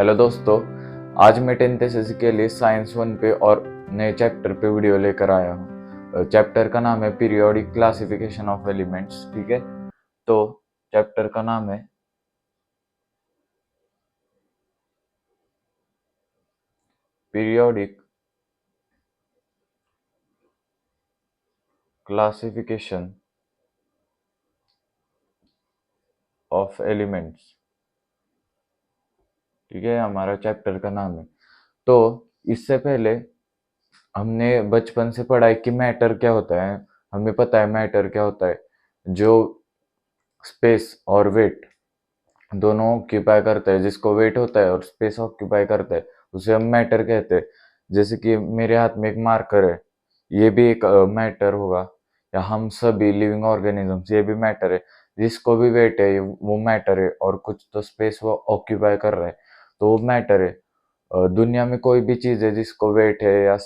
Hello दोस्तों। आज मैं 10th एसएससी के लिए साइंस 1 पे और नए चैप्टर पे वीडियो लेकर आया हूँ। चैप्टर का नाम है पीरियोडिक क्लासिफिकेशन ऑफ एलिमेंट्स। ठीक है, तो चैप्टर का नाम है पीरियोडिक क्लासिफिकेशन ऑफ एलिमेंट्स। ठीक है, हमारा चैप्टर का नाम है। तो इससे पहले हमने बचपन से पढ़ा है कि मैटर क्या होता है। हमें पता है मैटर क्या होता है, जो स्पेस और वेट दोनों ऑक्यूपाई करता है। जिसको वेट होता है और स्पेस ऑक्यूपाई करता है उसे हम मैटर कहते हैं। जैसे कि मेरे हाथ में एक मार्कर है, ये भी एक मैटर होगा, या हम सभी लिविंग ऑर्गेनिजम्स, ये भी मैटर है। जिसको भी वेट है वो मैटर है, और कुछ तो स्पेस वो ऑक्यूपाई कर रहा है तो वो मैटर है। दुनिया में कोई भी चीज है जिसको वेट है या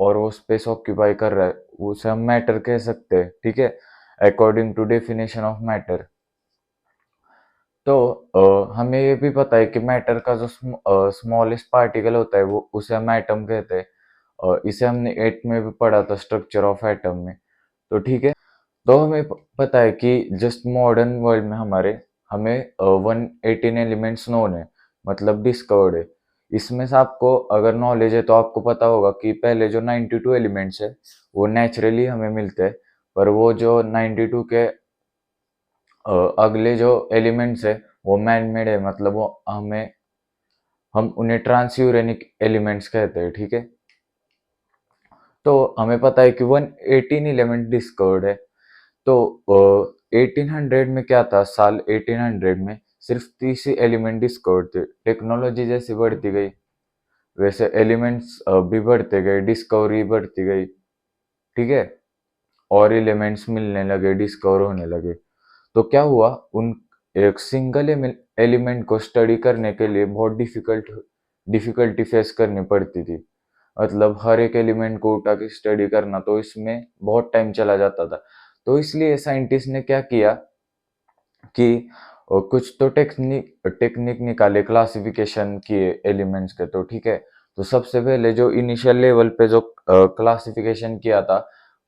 और वो स्पेस ऑक्यूपाई कर रहा है उसे हम मैटर कह सकते हैं। ठीक है, according to definition of matter. तो हमें ये भी पता है कि मैटर का जो स्मॉलेस्ट पार्टिकल होता है वो उसे हम एटम कहते हैं। इसे हमने 8 में भी पढ़ा था, स्ट्रक्चर ऑफ एटम में। तो ठीक है, तो हमें पता है कि जस्ट मॉडर्न वर्ल्ड में हमारे हमें 118 एलिमेंट्स नोन है, मतलब डिस्कवर्ड है। इसमें से आपको अगर नॉलेज है तो आपको पता होगा कि पहले जो 92 एलिमेंट्स है वो नेचुरली हमें मिलते हैं, पर वो जो 92 के अगले जो एलिमेंट्स है वो मैन मेड है, मतलब वो हम उन्हें ट्रांसयूरेनिक एलिमेंट्स कहते हैं। ठीक है, तो हमें पता है कि 118 एलिमेंट डिस्कवर्ड है। तो 1800 में क्या था, साल 1800 में सिर्फ 30 ही एलिमेंट डिस्कवर्ड थे। टेक्नोलॉजी जैसे बढ़ती गई वैसे एलिमेंट्स भी बढ़ते गए, डिस्कवरी बढ़ती गई। ठीक है, और एलिमेंट्स मिलने लगे, डिस्कवर होने लगे। तो क्या हुआ, उन एक सिंगल एलिमेंट को स्टडी करने के लिए बहुत डिफिकल्टी फेस करनी पड़ती थी। मतलब हर एक एलिमेंट को उठा के स्टडी करना, तो इसमें बहुत टाइम चला जाता था। तो इसलिए साइंटिस्ट ने क्या किया कि कुछ तो टेक्निक निकाले, क्लासिफिकेशन किए एलिमेंट्स के। तो ठीक है, तो सबसे पहले जो इनिशियल लेवल पे जो क्लासिफिकेशन किया था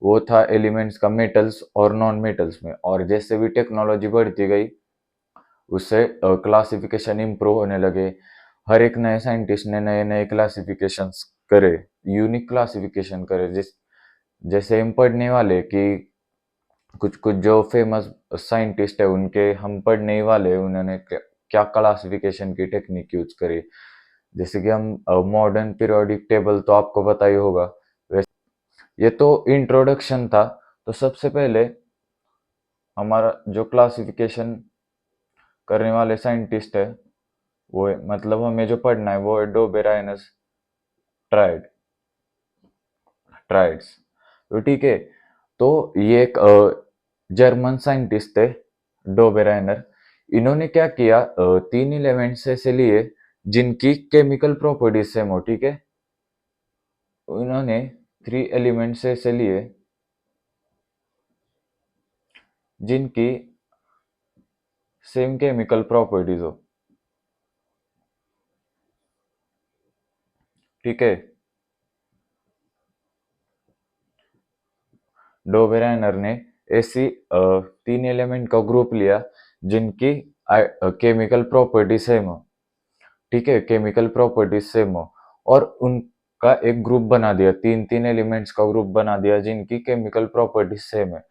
वो था एलिमेंट्स का मेटल्स और नॉन मेटल्स में। और जैसे भी टेक्नोलॉजी बढ़ती गई उससे क्लासिफिकेशन इम्प्रूव होने लगे। हर एक नए साइंटिस्ट ने नए नए क्लासिफिकेशंस करे, यूनिक क्लासिफिकेशन करे। जैसे हम पढ़ने वाले कि कुछ कुछ जो फेमस साइंटिस्ट है उनके हम पढ़ने ही वाले उन्होंने क्या क्लासिफिकेशन की टेक्निक यूज करी। जैसे कि हम मॉडर्न पीरियोडिक टेबल तो आपको पता ही होगा। वैसे ये तो इंट्रोडक्शन था। तो सबसे पहले हमारा जो क्लासिफिकेशन करने वाले साइंटिस्ट है वो है, मतलब हमें जो पढ़ना है वो है डोबेराइनस ट्राइड ट्राइड्स। तो ठीक है, तो ये एक जर्मन साइंटिस्ट थे, डोबेराइनर। इन्होंने क्या किया, 3 एलिमेंट्स ऐसे लिए जिनकी केमिकल प्रॉपर्टीज सेम हो। ठीक है, इन्होंने 3 एलिमेंट्स ऐसे लिए जिनकी सेम केमिकल प्रॉपर्टीज हो। ठीक है, डोबेराइनर ने ऐसी 3 एलिमेंट का ग्रुप लिया जिनकी केमिकल प्रॉपर्टी सेम हो। ठीक है, केमिकल प्रॉपर्टीज सेम हो, और उनका एक ग्रुप बना दिया, 3 3 एलिमेंट्स का ग्रुप बना दिया जिनकी केमिकल प्रॉपर्टीज सेम है।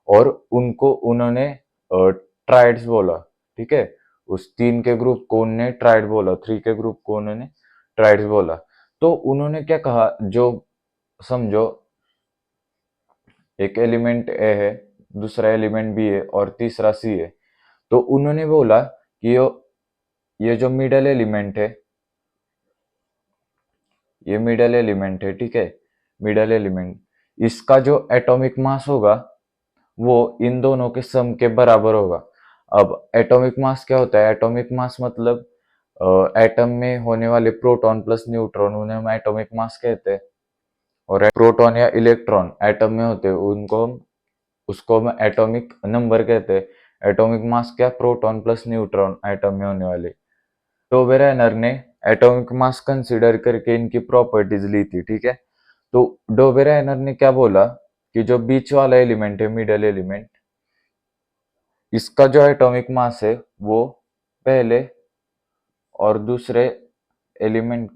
और उनको उन्होंने ट्राइड्स बोला। ठीक है, उस 3 के ग्रुप को उन्होंने ट्राइड बोला, 3 के ग्रुप को उन्होंने ट्राइड्स बोला। तो उन्होंने क्या कहा, जो समझो एक एलिमेंट ए है, दूसरा एलिमेंट बी है और तीसरा सी है। तो उन्होंने बोला कि ये जो मिडल एलिमेंट है, ये मिडल एलिमेंट है। ठीक है, मिडल एलिमेंट, इसका जो एटॉमिक मास होगा वो इन दोनों के सम के बराबर होगा। अब एटॉमिक मास क्या होता है, एटॉमिक मास मतलब एटम में होने वाले प्रोटॉन प्लस न्यूट्रॉन, उन्हें हम एटॉमिक मास कहते हैं। और प्रोटॉन या इलेक्ट्रॉन एटम में होते हैं उनको हम उसको हम एटॉमिक नंबर कहते हैं। एटॉमिक मास क्या, प्रोटॉन प्लस न्यूट्रॉन एटम में होने वाले। टोबेरेनर ने एटॉमिक मास कंसिडर करके इनकी प्रॉपर्टीज ली थी, ठीक है। तो डोबेराइनर ने क्या बोला कि जो बीच वाला एलिमेंट है, मिडल एलिमेंट, इसका जो एटॉमिक मास है वो पहले और दूसरे एलिमेंट,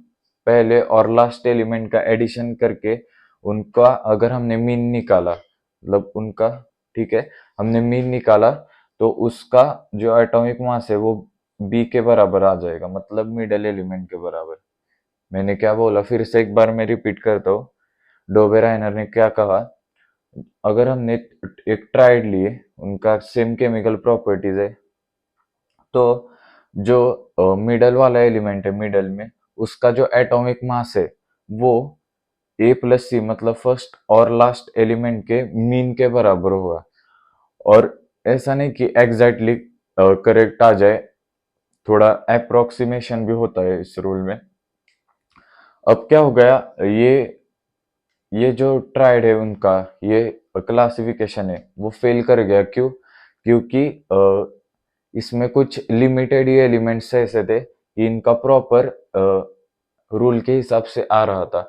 पहले और लास्ट एलिमेंट का एडिशन करके उनका अगर हमने मीन निकाला, मतलब उनका, ठीक है, हमने मीन निकाला, तो उसका जो एटॉमिक मास है वो बी के बराबर आ जाएगा, मतलब मिडल एलिमेंट के बराबर। मैंने क्या बोला, फिर से एक बार मैं रिपीट करता हूँ। डोबेराइनर ने क्या कहा, अगर हमने एक ट्राइड लिए, उनका सेम केमिकल प्रॉपर्टीज है, तो जो मिडल वाला एलिमेंट है, मिडल में उसका जो एटॉमिक मास है वो ए प्लस सी, मतलब फर्स्ट और लास्ट एलिमेंट के मीन के बराबर होगा। और ऐसा नहीं कि एग्जैक्टली करेक्ट आ जाए, थोड़ा अप्रोक्सीमेशन भी होता है इस रूल में। अब क्या हो गया, ये जो ट्राइड है उनका, ये क्लासिफिकेशन है वो फेल कर गया। क्यों? क्योंकि इसमें कुछ लिमिटेड ही एलिमेंट्स ऐसे थे कि इनका प्रॉपर रूल के हिसाब से आ रहा था।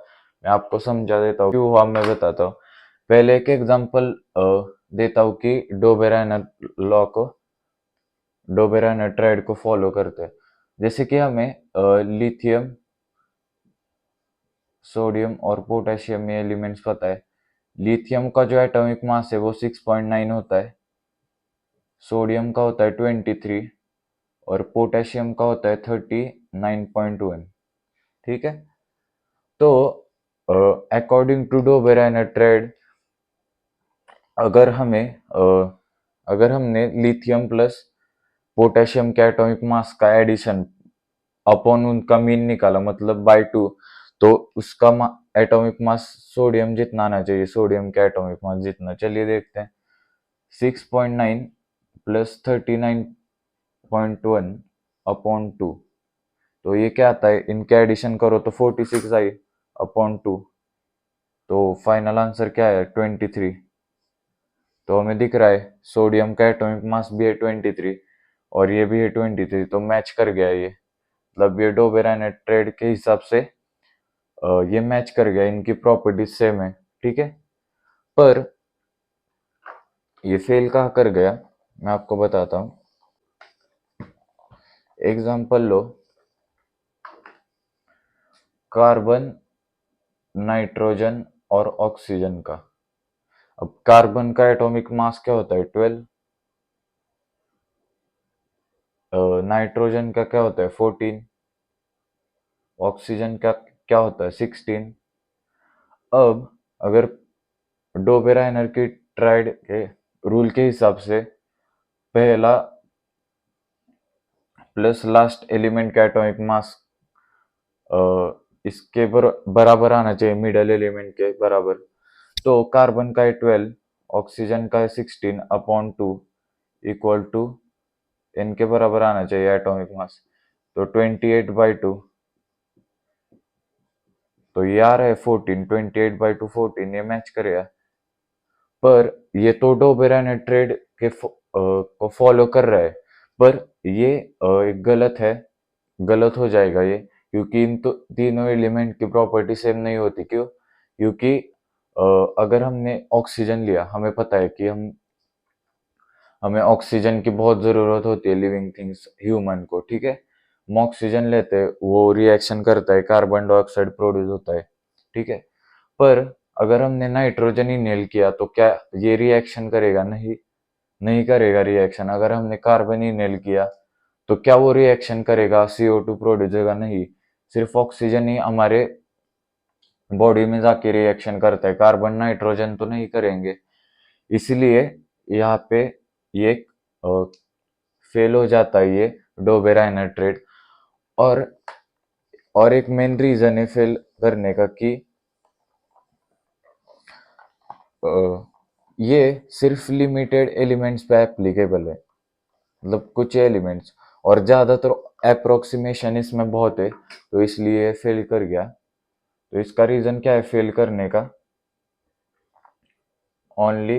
मैं आपको समझा देता हूँ क्यों हुआ, मैं बताता हूँ। पहले एक एग्जांपल देता हूँ कि डोबेराइनर लॉ को, डोबेराइनर ट्राइड को फॉलो करते हैं। जैसे कि हमें लिथियम, सोडियम और पोटेशियम में एलिमेंट्स पता है। लिथियम का जो एटॉमिक मास है वो 6.9 होता है, सोडियम का होता है 23 और पोटेशियम का होता है 39.1, ठीक है। तो अकॉर्डिंग टू डोबेराइनर ट्रेड, अगर हमें अगर हमने लिथियम प्लस पोटेशियम के एटॉमिक मास का एडिशन अपॉन उनका मीन निकाला, मतलब बाय 2, तो उसका एटॉमिक मास सोडियम जितना आना चाहिए, सोडियम का एटॉमिक मास जितना, चलिए देखते हैं। 6.9 प्लस 39.1 अपॉन 2, तो ये क्या आता है, इनके एडिशन करो तो 46 आई अपॉन 2, तो फाइनल आंसर क्या है, 23। तो हमें दिख रहा है सोडियम का एटॉमिक मास भी है 23 और ये भी है 23, तो मैच कर गया ये, मतलब ये डोबेराइनर ट्रेड के हिसाब से ये मैच कर गया, इनकी प्रॉपर्टीज सेम है, ठीक है। पर ये फेल कहाँ कर गया, मैं आपको बताता हूँ। एग्जाम्पल लो, कार्बन, नाइट्रोजन और ऑक्सीजन का। अब कार्बन का एटॉमिक मास क्या होता है, 12। नाइट्रोजन का क्या होता है, 14। ऑक्सीजन का क्या होता है, 16। अब अगर डोबेराइनर की ट्राइड के रूल के हिसाब से पहला प्लस लास्ट एलिमेंट का एटॉमिक मास इसके बराबर आना चाहिए, मिडल एलिमेंट के बराबर। तो कार्बन का है 12, ऑक्सीजन का है 16 अपॉन 2 इक्वल टू, इनके बराबर आना चाहिए एटॉमिक मास, तो 28/2। तो ये आ रहा है 14, 28/2 14, ये मैच करेगा। पर ये तो डोबेराइनर ट्रेड के को फॉलो कर रहा है, पर ये एक गलत है, गलत हो जाएगा ये, क्योंकि इन तो तीनों एलिमेंट की प्रॉपर्टी सेम नहीं होती। क्यों? क्योंकि अगर हमने ऑक्सीजन लिया, हमें पता है कि हमें ऑक्सीजन की बहुत जरूरत होती है लिविंग थिंग्स, ह्यूमन को, ठीक है। हम ऑक्सीजन लेते हैं, वो रिएक्शन करता है, कार्बन डाइऑक्साइड प्रोड्यूस होता है, ठीक है। पर अगर हमने नाइट्रोजन इनहेल किया तो क्या ये रिएक्शन करेगा? नहीं, नहीं करेगा रिएक्शन। अगर हमने कार्बन इनहेल किया तो क्या वो रिएक्शन करेगा, CO2 प्रोड्यूस होगा? नहीं, सिर्फ ऑक्सीजन ही हमारे बॉडी में जाके रिएक्शन करता है, कार्बन नाइट्रोजन तो नहीं करेंगे। इसलिए यहाँ पे ये फेल हो जाता है, ये डोबेराइनर ट्रेड। और और एक मेन रीजन है फेल करने का कि अ, ये सिर्फ लिमिटेड एलिमेंट्स पे एप्लीकेबल है, मतलब कुछ एलिमेंट्स, और ज्यादातर अप्रोक्सीमेशन इसमें बहुत है, तो इसलिए फेल कर गया। तो इसका रीजन क्या है फेल करने का? Only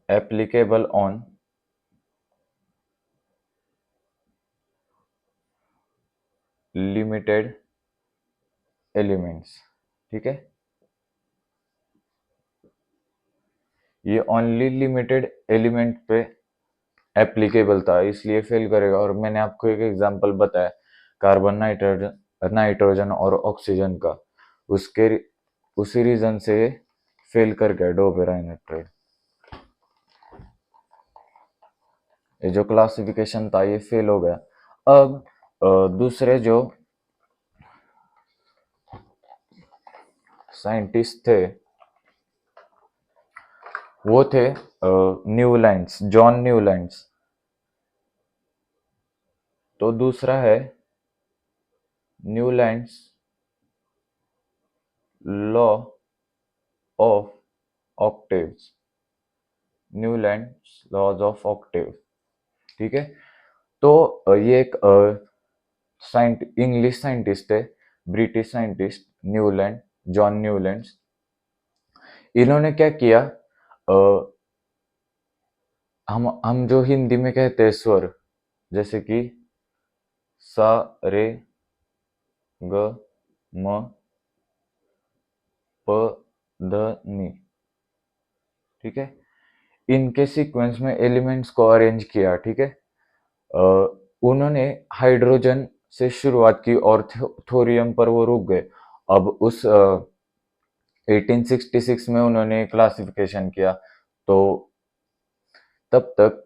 applicable on limited elements, ठीक है। ये ओनली लिमिटेड एलिमेंट पे एप्लीकेबल था, इसलिए फेल करेगा। और मैंने आपको एक एग्जांपल बताया कार्बन, नाइट्रोजन और ऑक्सीजन का, उसके उसी रीजन से फेल कर गया डोबेराइनट्राइड। ये जो क्लासिफिकेशन था ये फेल हो गया। अब दूसरे जो साइंटिस्ट थे वो थे न्यूलैंड्स, जॉन न्यूलैंड्स। तो दूसरा है Newlands law of octaves, Newlands laws of octave, ठीक है। तो ये एक इंग्लिश साइंटिस्ट है, British scientist Newland, John Newlands. इन्होंने क्या किया, हम जो हिंदी में कहते हैं स्वर, जैसे कि सा रे ग म प ध नि, ठीक है। इनके सीक्वेंस में एलिमेंट्स को अरेंज किया, ठीक है। उन्होंने हाइड्रोजन से शुरुआत की और थोरियम पर वो रुक गए। अब उस 1866 में उन्होंने क्लासिफिकेशन किया, तो तब तक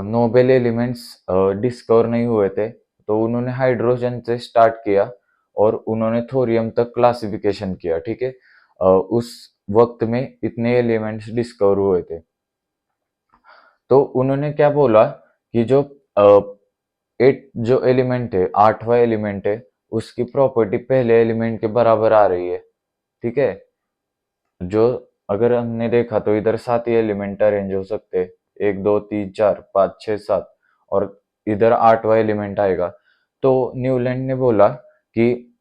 नोबेल एलिमेंट्स डिस्कवर नहीं हुए थे, तो उन्होंने हाइड्रोजन से स्टार्ट किया और उन्होंने थोरियम तक क्लासिफिकेशन किया, ठीक है। उस वक्त में इतने एलिमेंट्स डिस्कवर हुए थे। तो उन्होंने क्या बोला कि जो एलिमेंट है, आठवां एलिमेंट है, उसकी प्रॉपर्टी पहले एलिमेंट के बराबर आ रही है, ठीक है। जो अगर हमने देखा तो इधर 7 ही एलिमेंट अरेंज हो सकते हैं, 1 2 3 4 5 6 7, और इधर 8वां एलिमेंट आएगा। तो न्यूलैंड ने बोला कि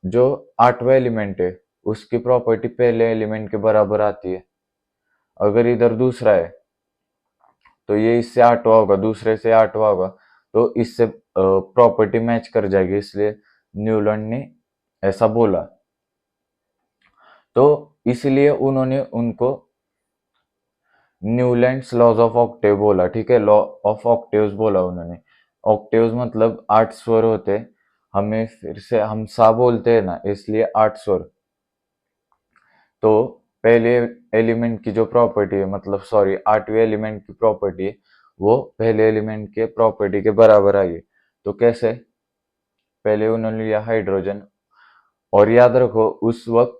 जो 8वां एलिमेंट है उसकी प्रॉपर्टी पहले एलिमेंट के बराबर आती है। अगर इधर दूसरा है तो ये इससे 8वां होगा, दूसरे से 8वां होगा, तो इससे प्रॉपर्टी मैच कर जाएगी, इसलिए न्यूलैंड ने ऐसा बोला। तो इसलिए उन्होंने उनको न्यूलैंड्स लॉज ऑफ ऑक्टेव बोला, ठीक है। लॉ ऑफ ऑक्टेव्स बोला उन्होंने। ऑक्टेव्स मतलब 8 स्वर होते, हमें फिर से हम सा बोलते हैं ना, इसलिए 8 स्वर। तो पहले एलिमेंट की जो प्रॉपर्टी है, मतलब सॉरी 8वें एलिमेंट की प्रॉपर्टी है, वो पहले एलिमेंट के प्रॉपर्टी के बराबर आई। तो कैसे, पहले उन्होंने लिया हाइड्रोजन, और याद रखो उस वक्त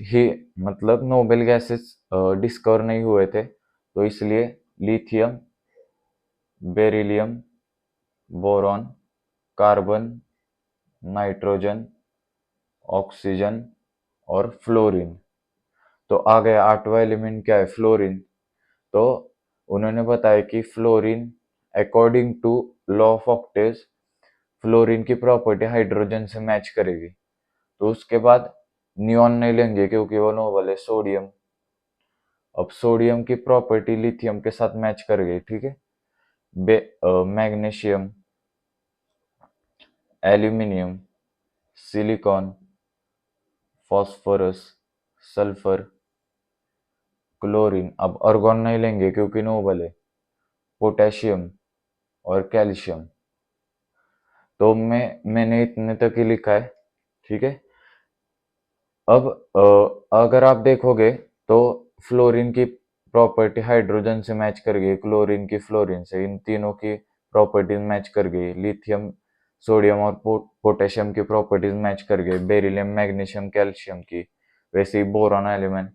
ही मतलब नोबेल गैसेस डिस्कवर नहीं हुए थे, तो इसलिए lithium, beryllium, boron, carbon, nitrogen, oxygen और फ्लोरीन। तो आ गया 8वां एलिमेंट क्या है, फ्लोरीन। तो उन्होंने बताया कि fluorine according to law of octaves, fluorine की प्रॉपर्टी हाइड्रोजन से मैच करेगी। तो उसके बाद नियॉन नहीं लेंगे क्योंकि वो नोबल है, सोडियम। अब सोडियम की प्रॉपर्टी लिथियम के साथ मैच कर गई, ठीक है। Magnesium, aluminium, silicon, phosphorus, sulphur, chlorine. अब अर्गोन नहीं लेंगे क्योंकि नोबल है, पोटेशियम और कैल्शियम। तो मैंने इतने तक ही लिखा है, ठीक है। अब अगर आप देखोगे तो फ्लोरीन की प्रॉपर्टी हाइड्रोजन से मैच कर गई, क्लोरीन की फ्लोरीन से, इन तीनों की प्रॉपर्टीज मैच कर गई। लिथियम, सोडियम और पोटेशियम की प्रॉपर्टीज मैच कर गई, बेरिलियम, मैग्नीशियम, कैल्शियम की। वैसे ही बोरॉन एलिमेंट,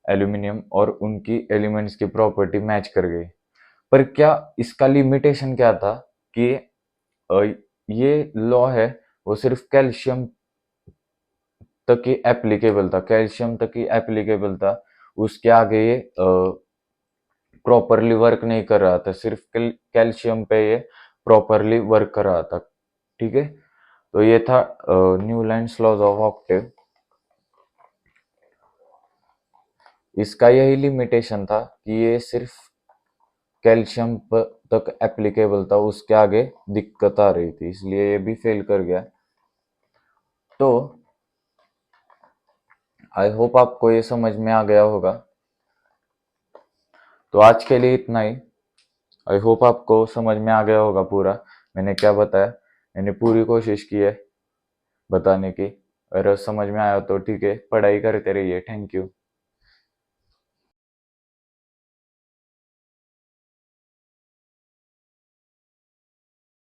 एल्यूमिनियम और उनकी एलिमेंट्स की प्रॉपर्टी मैच कर गई। पर क्या इसका लिमिटेशन क्या था कि अ, ये लॉ है वो सिर्फ कैल्शियम तक ही एप्लीकेबल था, कैल्शियम तक ही एप्लीकेबल था। उसके आगे ये प्रॉपरली वर्क नहीं कर रहा था, सिर्फ कैल्शियम पे ये प्रॉपरली वर्क कर रहा था, ठीक है। तो ये था न्यूलैंड्स लॉज ऑफ ऑक्टेव। इसका यही लिमिटेशन था कि ये सिर्फ कैल्शियम तक एप्लीकेबल था, उसके आगे दिक्कत आ रही थी, इसलिए ये भी फेल कर गया। तो आई होप आपको ये समझ में आ गया होगा। तो आज के लिए इतना ही। आई होप आपको समझ में आ गया होगा पूरा मैंने क्या बताया। मैंने पूरी कोशिश की है बताने की। अगर समझ में आया तो ठीक है, पढ़ाई करते रहिए। Thank you.